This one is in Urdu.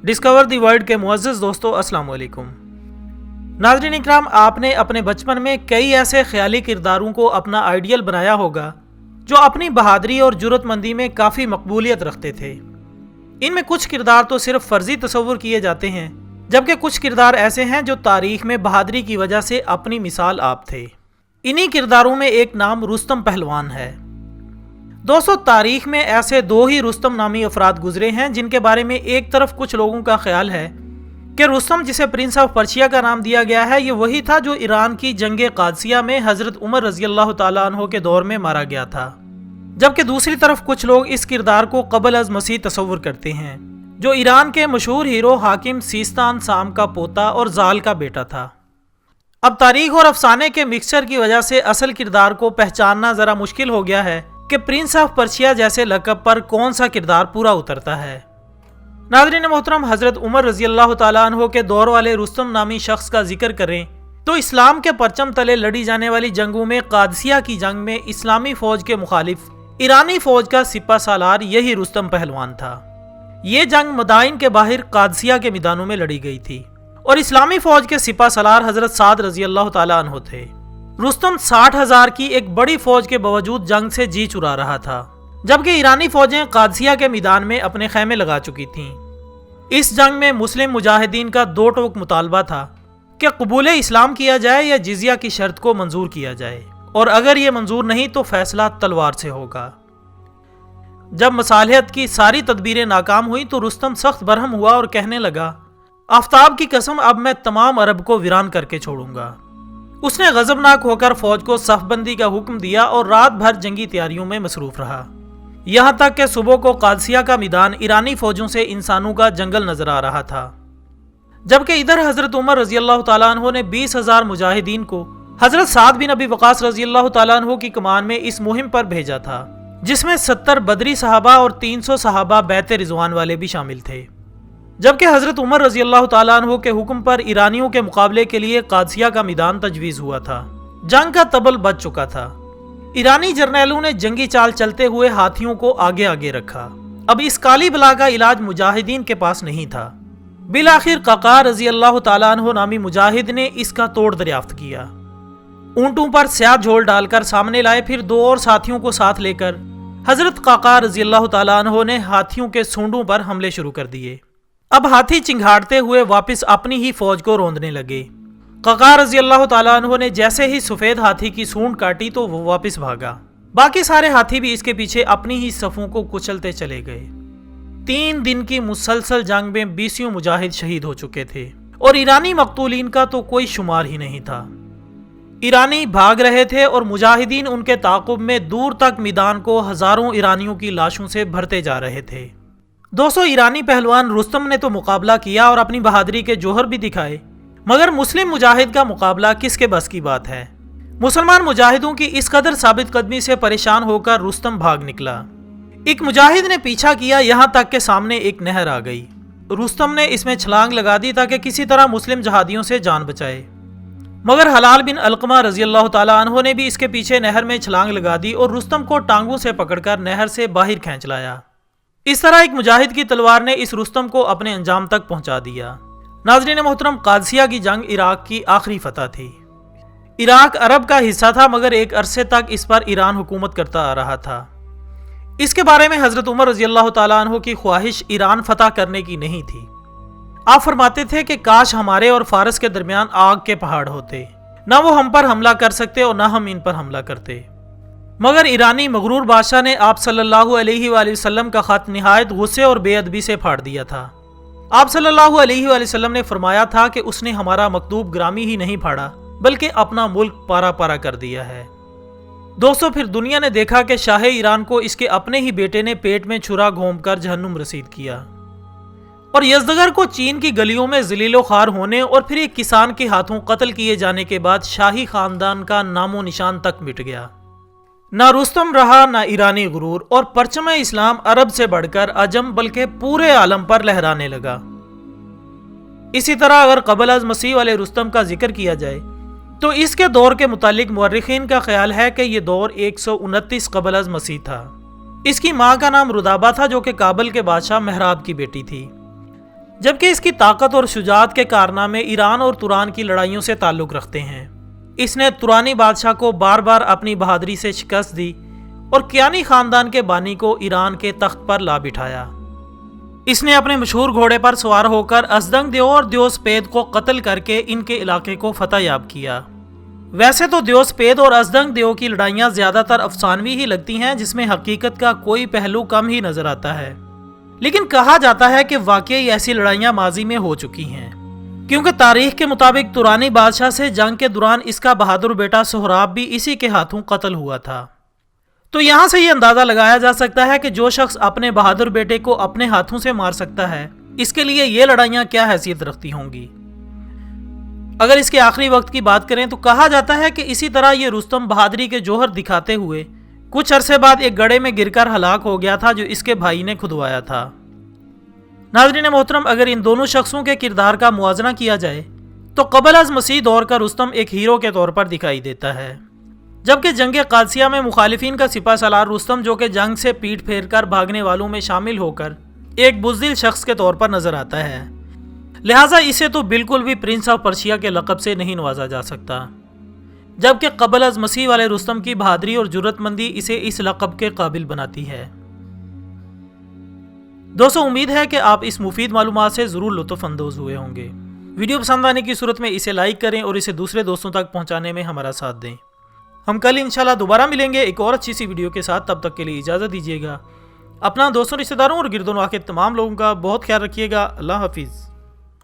ڈسکور دی ورلڈ کے معزز دوستو، السلام علیکم۔ ناظرین اکرام، آپ نے اپنے بچپن میں کئی ایسے خیالی کرداروں کو اپنا آئیڈیل بنایا ہوگا جو اپنی بہادری اور جرأت مندی میں کافی مقبولیت رکھتے تھے۔ ان میں کچھ کردار تو صرف فرضی تصور کیے جاتے ہیں، جبکہ کچھ کردار ایسے ہیں جو تاریخ میں بہادری کی وجہ سے اپنی مثال آپ تھے۔ انہی کرداروں میں ایک نام رستم پہلوان ہے۔ دوستو، تاریخ میں ایسے دو ہی رستم نامی افراد گزرے ہیں جن کے بارے میں ایک طرف کچھ لوگوں کا خیال ہے کہ رستم، جسے پرنس آف پرشیا کا نام دیا گیا ہے، یہ وہی تھا جو ایران کی جنگ قادسیہ میں حضرت عمر رضی اللہ تعالیٰ عنہ کے دور میں مارا گیا تھا، جبکہ دوسری طرف کچھ لوگ اس کردار کو قبل از مسیح تصور کرتے ہیں، جو ایران کے مشہور ہیرو حاکم سیستان سام کا پوتا اور زال کا بیٹا تھا۔ اب تاریخ اور افسانے کے مکسچر کی وجہ سے اصل کردار کو پہچاننا ذرا مشکل ہو گیا ہے کہ پرنس آف پرشیا جیسے لقب پر کون سا کردار پورا اترتا ہے۔ ناظرین محترم، حضرت عمر رضی اللہ تعالیٰ عنہ کے دور والے رستم نامی شخص کا ذکر کریں تو اسلام کے پرچم تلے لڑی جانے والی جنگوں میں قادسیہ کی جنگ میں اسلامی فوج کے مخالف ایرانی فوج کا سپہ سالار یہی رستم پہلوان تھا۔ یہ جنگ مدائن کے باہر قادسیہ کے میدانوں میں لڑی گئی تھی اور اسلامی فوج کے سپہ سالار حضرت سعد رضی اللہ تعالیٰ عنہ تھے۔ رستم 60,000 کی ایک بڑی فوج کے باوجود جنگ سے جی چرا رہا تھا، جبکہ ایرانی فوجیں قادسیہ کے میدان میں اپنے خیمے لگا چکی تھیں۔ اس جنگ میں مسلم مجاہدین کا دو ٹوک مطالبہ تھا کہ قبول اسلام کیا جائے یا جزیہ کی شرط کو منظور کیا جائے، اور اگر یہ منظور نہیں تو فیصلہ تلوار سے ہوگا۔ جب مصالحت کی ساری تدبیریں ناکام ہوئیں تو رستم سخت برہم ہوا اور کہنے لگا، آفتاب کی قسم، اب میں تمام عرب کو ویران کر کے چھوڑوں گا۔ اس نے غضبناک ہو کر فوج کو صف بندی کا حکم دیا اور رات بھر جنگی تیاریوں میں مصروف رہا، یہاں تک کہ صبح کو قادسیہ کا میدان ایرانی فوجوں سے انسانوں کا جنگل نظر آ رہا تھا، جبکہ ادھر حضرت عمر رضی اللہ تعالیٰ عنہ نے 20,000 مجاہدین کو حضرت سعد بن ابی وقاص رضی اللہ تعالیٰ عنہ کی کمان میں اس مہم پر بھیجا تھا، جس میں 70 بدری صحابہ اور 300 صحابہ بیعت رضوان والے بھی شامل تھے، جبکہ حضرت عمر رضی اللہ تعالیٰ عنہ کے حکم پر ایرانیوں کے مقابلے کے لیے قادسیہ کا میدان تجویز ہوا تھا۔ جنگ کا طبل بج چکا تھا۔ ایرانی جرنیلوں نے جنگی چال چلتے ہوئے ہاتھیوں کو آگے آگے رکھا۔ اب اس کالی بلا کا علاج مجاہدین کے پاس نہیں تھا۔ بالآخر ققار رضی اللہ تعالیٰ عنہ نامی مجاہد نے اس کا توڑ دریافت کیا، اونٹوں پر سیاہ جھول ڈال کر سامنے لائے، پھر دو اور ساتھیوں کو ساتھ لے کر حضرت ققار رضی اللہ تعالیٰ عنہ نے ہاتھیوں کے سونڈوں پر حملے شروع کر دیے۔ اب ہاتھی چنگھاڑتے ہوئے واپس اپنی ہی فوج کو روندنے لگے۔ ققار رضی اللہ تعالیٰ عنہ نے جیسے ہی سفید ہاتھی کی سونڈ کاٹی تو وہ واپس بھاگا۔ باقی سارے ہاتھی بھی اس کے پیچھے اپنی ہی صفوں کو کچلتے چلے گئے۔ 3 دن کی مسلسل جنگ میں 20 مجاہد شہید ہو چکے تھے اور ایرانی مقتولین کا تو کوئی شمار ہی نہیں تھا۔ ایرانی بھاگ رہے تھے اور مجاہدین ان کے تعاقب میں دور تک میدان کو ہزاروں ایرانیوں کی لاشوں سے بھرتے جا رہے تھے۔ دوستو، ایرانی پہلوان رستم نے تو مقابلہ کیا اور اپنی بہادری کے جوہر بھی دکھائے، مگر مسلم مجاہد کا مقابلہ کس کے بس کی بات ہے؟ مسلمان مجاہدوں کی اس قدر ثابت قدمی سے پریشان ہو کر رستم بھاگ نکلا۔ ایک مجاہد نے پیچھا کیا، یہاں تک کہ سامنے ایک نہر آ گئی۔ رستم نے اس میں چھلانگ لگا دی تاکہ کسی طرح مسلم جہادیوں سے جان بچائے، مگر حلال بن علقمہ رضی اللہ تعالیٰ عنہ نے بھی اس کے پیچھے نہر میں چھلانگ لگا دی اور رستم کو ٹانگوں سے پکڑ کر نہر سے باہر کھینچ لایا۔ اس طرح ایک مجاہد کی تلوار نے اس رستم کو اپنے انجام تک پہنچا دیا۔ ناظرین محترم، قادسیہ کی جنگ عراق کی آخری فتح تھی۔ عراق عرب کا حصہ تھا، مگر ایک عرصے تک اس پر ایران حکومت کرتا آ رہا تھا۔ اس کے بارے میں حضرت عمر رضی اللہ تعالیٰ عنہ کی خواہش ایران فتح کرنے کی نہیں تھی۔ آپ فرماتے تھے کہ کاش ہمارے اور فارس کے درمیان آگ کے پہاڑ ہوتے، نہ وہ ہم پر حملہ کر سکتے اور نہ ہم ان پر حملہ کرتے۔ مگر ایرانی مغرور بادشاہ نے آپ صلی اللہ علیہ وآلہ وسلم کا خط نہایت غصے اور بے ادبی سے پھاڑ دیا تھا۔ آپ صلی اللہ علیہ وآلہ وسلم نے فرمایا تھا کہ اس نے ہمارا مکتوب گرامی ہی نہیں پھاڑا بلکہ اپنا ملک پارا پارا کر دیا ہے۔ دوستو، پھر دنیا نے دیکھا کہ شاہ ایران کو اس کے اپنے ہی بیٹے نے پیٹ میں چھرا گھونپ کر جہنم رسید کیا، اور یزدگرد کو چین کی گلیوں میں ذلیل و خوار ہونے اور پھر ایک کسان کے ہاتھوں قتل کیے جانے کے بعد شاہی خاندان کا نام و نشان تک مٹ گیا۔ نہ رستم رہا، نہ ایرانی غرور، اور پرچم اسلام عرب سے بڑھ کر عجم بلکہ پورے عالم پر لہرانے لگا۔ اسی طرح اگر قبل از مسیح والے رستم کا ذکر کیا جائے تو اس کے دور کے متعلق مورخین کا خیال ہے کہ یہ دور 129 قبل از مسیح تھا۔ اس کی ماں کا نام ردابہ تھا جو کہ کابل کے بادشاہ محراب کی بیٹی تھی۔ جبکہ اس کی طاقت اور شجاعت کے کارنامے ایران اور توران کی لڑائیوں سے تعلق رکھتے ہیں۔ اس نے تورانی بادشاہ کو بار بار اپنی بہادری سے شکست دی اور کیانی خاندان کے بانی کو ایران کے تخت پر لا بٹھایا۔ اس نے اپنے مشہور گھوڑے پر سوار ہو کر ازدنگ دیو اور دیوسپید کو قتل کر کے ان کے علاقے کو فتح یاب کیا۔ ویسے تو دیوسپید اور ازدنگ دیو کی لڑائیاں زیادہ تر افسانوی ہی لگتی ہیں، جس میں حقیقت کا کوئی پہلو کم ہی نظر آتا ہے، لیکن کہا جاتا ہے کہ واقعی ایسی لڑائیاں ماضی میں ہو چکی ہیں، کیونکہ تاریخ کے مطابق تورانی بادشاہ سے جنگ کے دوران اس کا بہادر بیٹا سہراب بھی اسی کے ہاتھوں قتل ہوا تھا۔ تو یہاں سے یہ اندازہ لگایا جا سکتا ہے کہ جو شخص اپنے بہادر بیٹے کو اپنے ہاتھوں سے مار سکتا ہے، اس کے لیے یہ لڑائیاں کیا حیثیت رکھتی ہوں گی۔ اگر اس کے آخری وقت کی بات کریں تو کہا جاتا ہے کہ اسی طرح یہ رستم بہادری کے جوہر دکھاتے ہوئے کچھ عرصے بعد ایک گڑھے میں گر کر ہلاک ہو گیا تھا جو اس کے بھائی نے کھدوایا تھا۔ ناظرین محترم، اگر ان دونوں شخصوں کے کردار کا موازنہ کیا جائے تو قبل از مسیح دور کا رستم ایک ہیرو کے طور پر دکھائی دیتا ہے، جبکہ جنگ قادسیہ میں مخالفین کا سپہ سالار رستم جو کہ جنگ سے پیٹ پھیر کر بھاگنے والوں میں شامل ہو کر ایک بزدل شخص کے طور پر نظر آتا ہے، لہٰذا اسے تو بالکل بھی پرنس آف پرشیا کے لقب سے نہیں نوازا جا سکتا، جبکہ قبل از مسیح والے رستم کی بہادری اور جرأت مندی اسے اس لقب کے قابل بناتی ہے۔ دوستو، امید ہے کہ آپ اس مفید معلومات سے ضرور لطف اندوز ہوئے ہوں گے۔ ویڈیو پسند آنے کی صورت میں اسے لائک کریں اور اسے دوسرے دوستوں تک پہنچانے میں ہمارا ساتھ دیں۔ ہم کل انشاءاللہ دوبارہ ملیں گے ایک اور اچھی سی ویڈیو کے ساتھ، تب تک کے لیے اجازت دیجیے گا۔ اپنا دوستوں، رشتہ داروں اور گرد و نواح کے تمام لوگوں کا بہت خیال رکھیے گا۔ اللہ حافظ۔